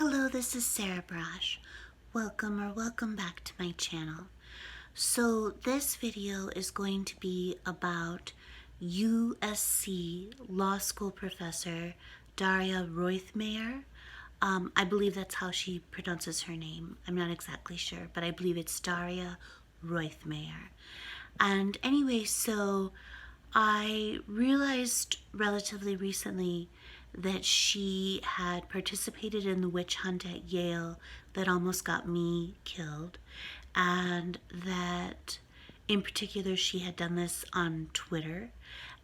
Hello, this is Sarah Brash. Welcome back to my channel. So this video is going to be about USC Law School professor Daria Roithmayr. I believe that's how she pronounces her name. I'm not exactly sure, but I believe it's Daria Roithmayr. And anyway, so I realized relatively recently that she had participated in the witch hunt at Yale that almost got me killed, and that in particular she had done this on Twitter,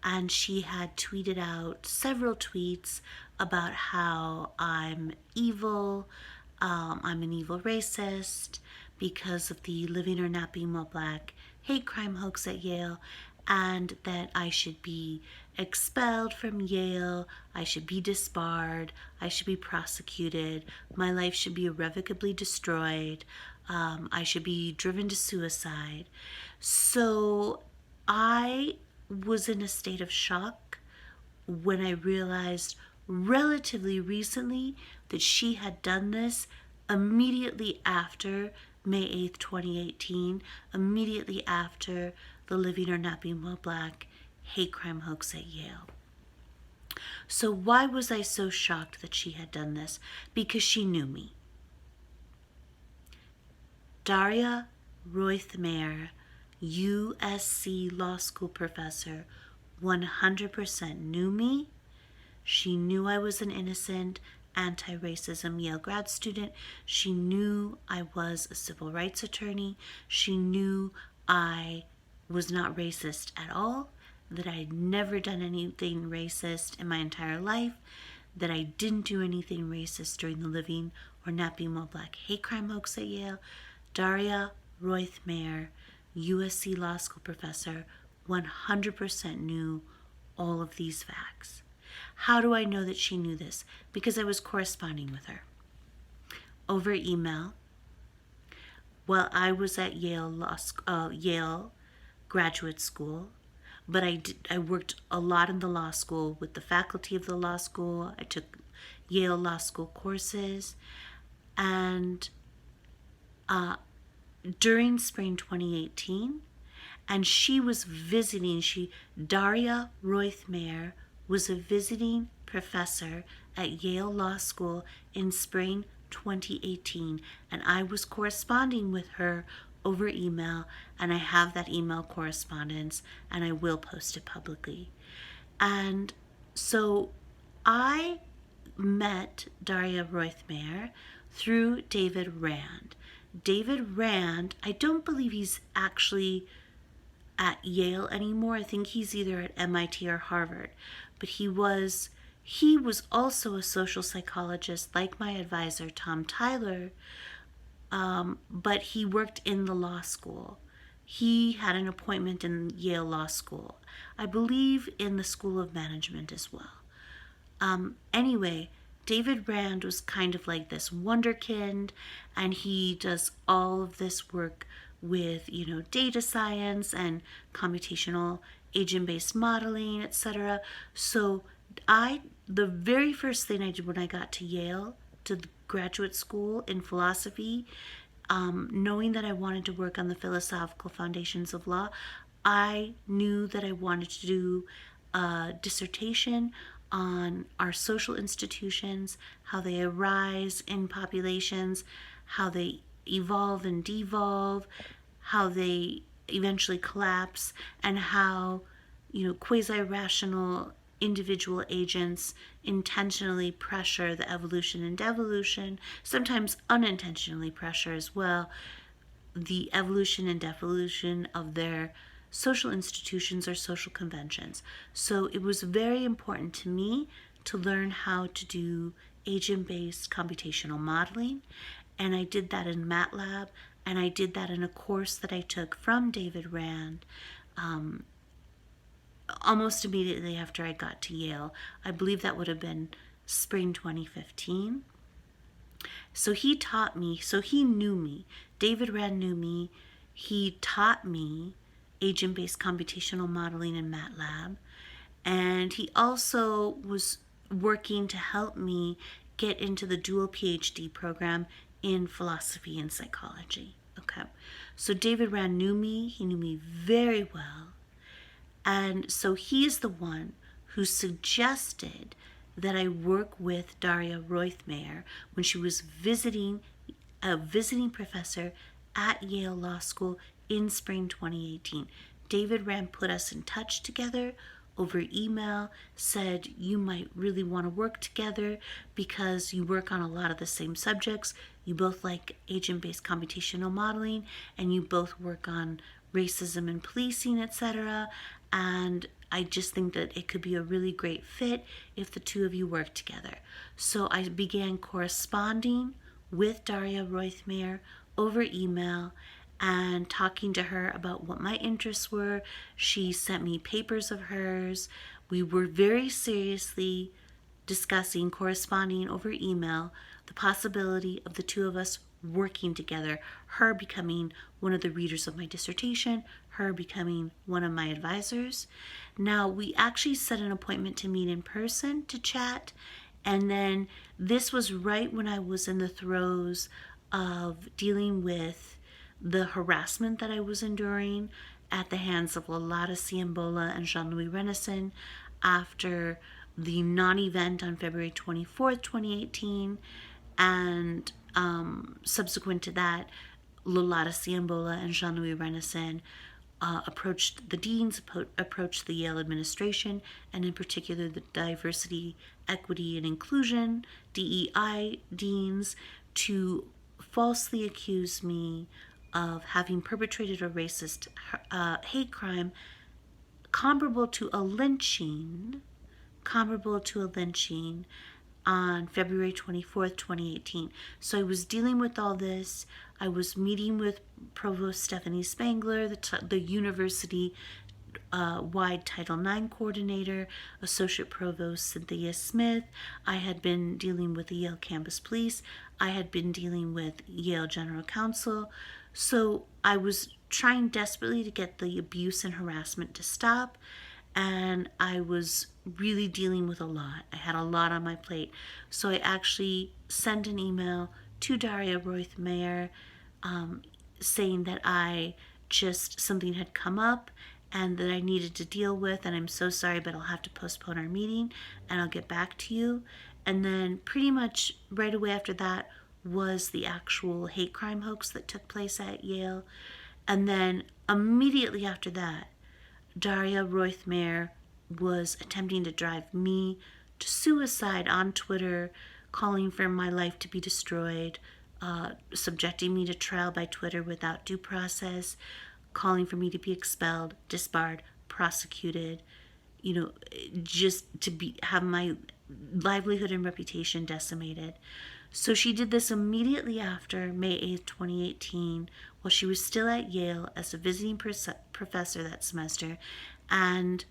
and she had tweeted out several tweets about how I'm evil, I'm an evil racist because of the living or not being while black hate crime hoax at Yale, and that I should be expelled from Yale, I should be disbarred, I should be prosecuted, my life should be irrevocably destroyed, I should be driven to suicide. So I was in a state of shock when I realized relatively recently that she had done this immediately after May 8th, 2018, immediately after the Living or Not Being While Black hate crime hoax at Yale. So why was I so shocked that she had done this? Because she knew me. Daria Roithmayr, USC Law School professor, 100% knew me. She knew I was an innocent anti-racism Yale grad student. She knew I was a civil rights attorney. She knew I was not racist at all, that I had never done anything racist in my entire life, that I didn't do anything racist during the Living or Not Being While Black hate crime hoax at Yale. Daria Roithmayr, USC Law School professor, 100% knew all of these facts. How do I know that she knew this? Because I was corresponding with her over email while I was at Yale graduate school. But I worked a lot in the law school with the faculty of the law school. I took Yale Law School courses, and during spring 2018, and she was visiting. Daria Roithmayr was a visiting professor at Yale Law School in spring 2018, and I was corresponding with her over email, and I have that email correspondence, and I will post it publicly. And so I met Daria Roithmayr through David Rand. David Rand, I don't believe he's actually at Yale anymore. I think he's either at MIT or Harvard, but he was also a social psychologist like my advisor Tom Tyler, but he worked in the law school. He had an appointment in Yale Law School, I believe in the School of Management as well. Anyway, David Rand was kind of like this wonderkind, and he does all of this work with, data science and computational agent-based modeling, etc. So the very first thing I did when I got to Yale, to the graduate school in philosophy, knowing that I wanted to work on the philosophical foundations of law, I knew that I wanted to do a dissertation on our social institutions, how they arise in populations, how they evolve and devolve, how they eventually collapse, and how, quasi-rational individual agents intentionally pressure the evolution and devolution, sometimes unintentionally pressure as well, the evolution and devolution of their social institutions or social conventions. So it was very important to me to learn how to do agent-based computational modeling, and I did that in MATLAB, and I did that in a course that I took from David Rand almost immediately after I got to Yale. I believe that would have been spring 2015. So he taught me, so he knew me. David Rand knew me. He taught me agent-based computational modeling in MATLAB, and he also was working to help me get into the dual PhD program in philosophy and psychology. Okay, so David Rand knew me. He knew me very well. And so he is the one who suggested that I work with Daria Roithmayr when she was a visiting professor at Yale Law School in spring 2018. David Rand put us in touch together over email, said you might really want to work together because you work on a lot of the same subjects. You both like agent-based computational modeling, and you both work on racism and policing, etc. And I just think that it could be a really great fit if the two of you work together. So I began corresponding with Daria Roithmayr over email and talking to her about what my interests were. She sent me papers of hers. We were very seriously discussing, corresponding over email, the possibility of the two of us working together, her becoming one of the readers of my dissertation, her becoming one of my advisors. Now, we actually set an appointment to meet in person to chat, and then this was right when I was in the throes of dealing with the harassment that I was enduring at the hands of Lola Ciambola and Jean-Louis Renison after the non-event on February 24th, 2018, and subsequent to that, Lola Ciambola and Jean-Louis Renison approached the deans, approached the Yale administration, and in particular the diversity, equity, and inclusion, DEI deans, to falsely accuse me of having perpetrated a racist hate crime comparable to a lynching on February 24th, 2018. So I was dealing with all this. I was meeting with Provost Stephanie Spangler, the university wide Title IX coordinator, Associate Provost Cynthia Smith. I had been dealing with the Yale Campus Police. I had been dealing with Yale General Counsel. So I was trying desperately to get the abuse and harassment to stop, and I was really dealing with a lot. I had a lot on my plate. So I actually sent an email to Daria Roithmayr saying that something had come up and that I needed to deal with, and I'm so sorry, but I'll have to postpone our meeting and I'll get back to you. And then pretty much right away after that was the actual hate crime hoax that took place at Yale. And then immediately after that, Daria Roithmayr was attempting to drive me to suicide on Twitter, calling for my life to be destroyed, subjecting me to trial by Twitter without due process, calling for me to be expelled, disbarred, prosecuted, just to have my livelihood and reputation decimated. So she did this immediately after May 8th, 2018, while she was still at Yale as a visiting professor that semester, and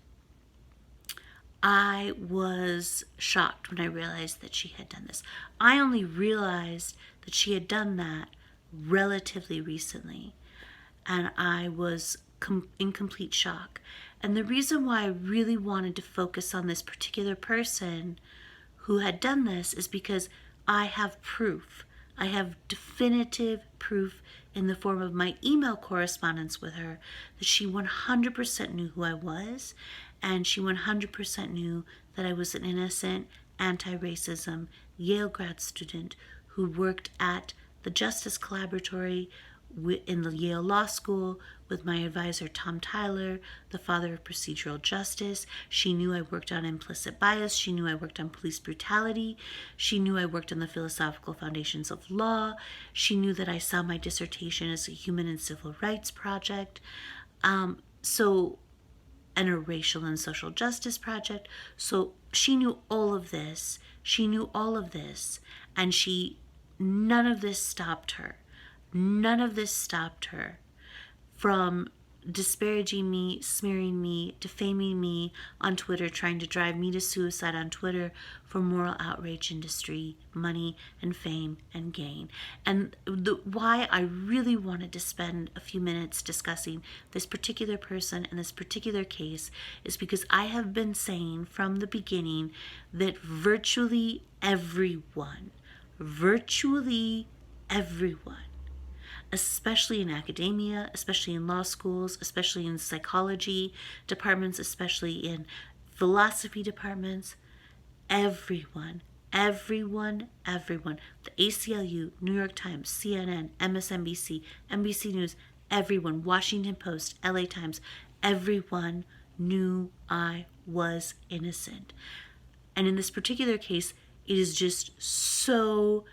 I was shocked when I realized that she had done this. I only realized that she had done that relatively recently, and I was in complete shock. And the reason why I really wanted to focus on this particular person who had done this is because I have proof. I have definitive proof in the form of my email correspondence with her that she 100% knew who I was, and she 100% knew that I was an innocent, anti-racism Yale grad student who worked at the Justice Collaboratory in the Yale Law School with my advisor Tom Tyler, the father of procedural justice. She knew I worked on implicit bias. She knew I worked on police brutality. She knew I worked on the philosophical foundations of law. She knew that I saw my dissertation as a human and civil rights project, and a racial and social justice project. So she knew all of this. And none of this stopped her. None of this stopped her from disparaging me, smearing me, defaming me on Twitter, trying to drive me to suicide on Twitter for moral outrage industry, money and fame and gain. And why I really wanted to spend a few minutes discussing this particular person and this particular case is because I have been saying from the beginning that virtually everyone, especially in academia, especially in law schools, especially in psychology departments, especially in philosophy departments, everyone, the ACLU, New York Times, CNN, MSNBC, NBC News, everyone, Washington Post, LA Times, everyone knew I was innocent. And in this particular case, it is just so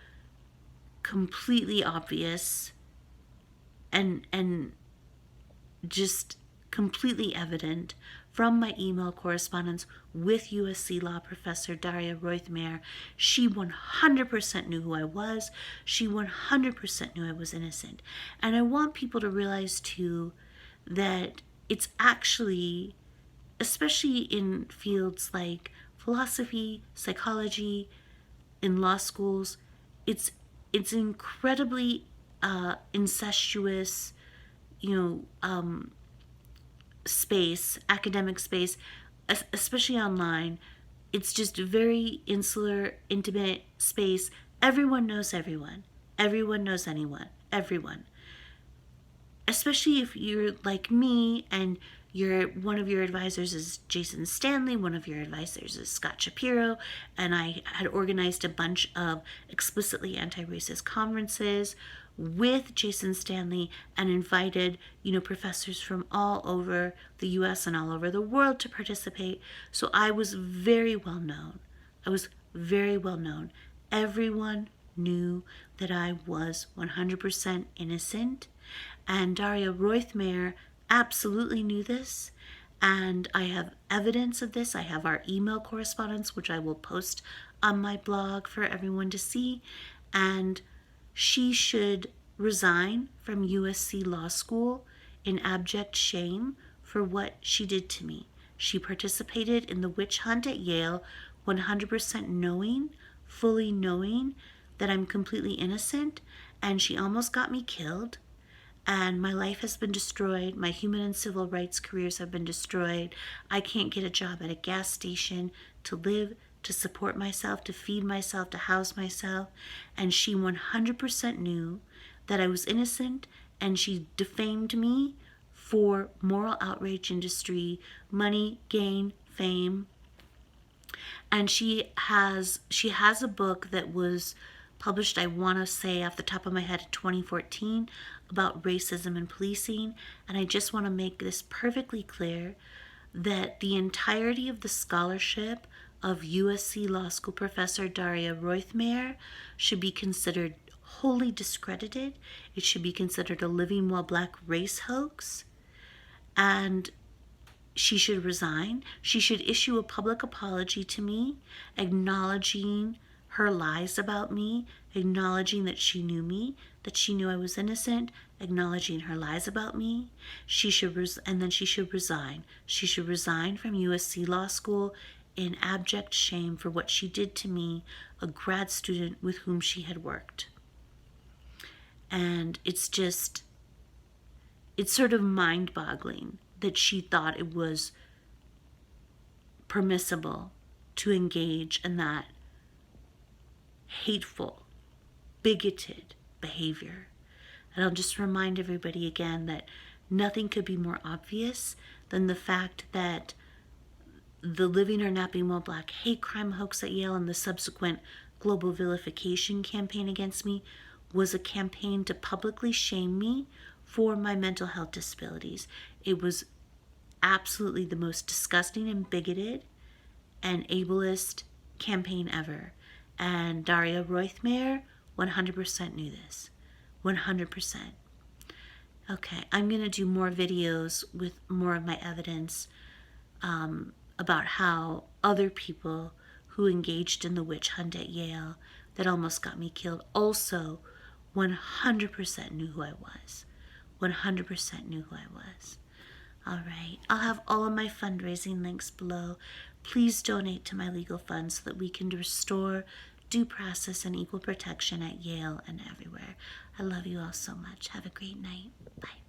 completely obvious and just completely evident from my email correspondence with USC law professor Daria Roithmayr. She 100% knew who I was. She 100% knew I was innocent. And I want people to realize too that it's actually, especially in fields like philosophy, psychology, in law schools, it's incredibly incestuous, space, academic space, especially online. It's just a very insular, intimate space. Everyone knows everyone. Everyone knows anyone. Everyone. Especially if you're like me and one of your advisors is Jason Stanley, one of your advisors is Scott Shapiro, and I had organized a bunch of explicitly anti-racist conferences with Jason Stanley and invited, professors from all over the US and all over the world to participate. So I was very well known. Everyone knew that I was 100% innocent, and Daria Roithmayr absolutely knew this, and I have evidence of this. I have our email correspondence, which I will post on my blog for everyone to see, and she should resign from USC Law School in abject shame for what she did to me. She participated in the witch hunt at Yale 100% fully knowing that I'm completely innocent, and she almost got me killed. And my life has been destroyed. My human and civil rights careers have been destroyed. I can't get a job at a gas station to live, to support myself, to feed myself, to house myself. And she 100% knew that I was innocent, and she defamed me for moral outrage industry, money, gain, fame. And she has a book that was published, I want to say off the top of my head, in 2014 about racism and policing. And I just want to make this perfectly clear that the entirety of the scholarship of USC Law School professor Daria Roithmayr should be considered wholly discredited. It should be considered a living while black race hoax. And she should resign. She should issue a public apology to me, acknowledging her lies about me, acknowledging that she knew me, that she knew I was innocent, acknowledging her lies about me. And then she should resign. She should resign from USC Law School in abject shame for what she did to me, a grad student with whom she had worked. And it's sort of mind-boggling that she thought it was permissible to engage in that hateful, bigoted behavior. And I'll just remind everybody again that nothing could be more obvious than the fact that the Living or Not Being While Black hate crime hoax at Yale and the subsequent global vilification campaign against me was a campaign to publicly shame me for my mental health disabilities. It was absolutely the most disgusting and bigoted and ableist campaign ever. And Daria Roithmayr 100% knew this. 100%. Okay, I'm going to do more videos with more of my evidence about how other people who engaged in the witch hunt at Yale that almost got me killed also 100% knew who I was. 100% knew who I was. All right. I'll have all of my fundraising links below. Please donate to my legal fund so that we can restore due process and equal protection at Yale and everywhere. I love you all so much. Have a great night. Bye.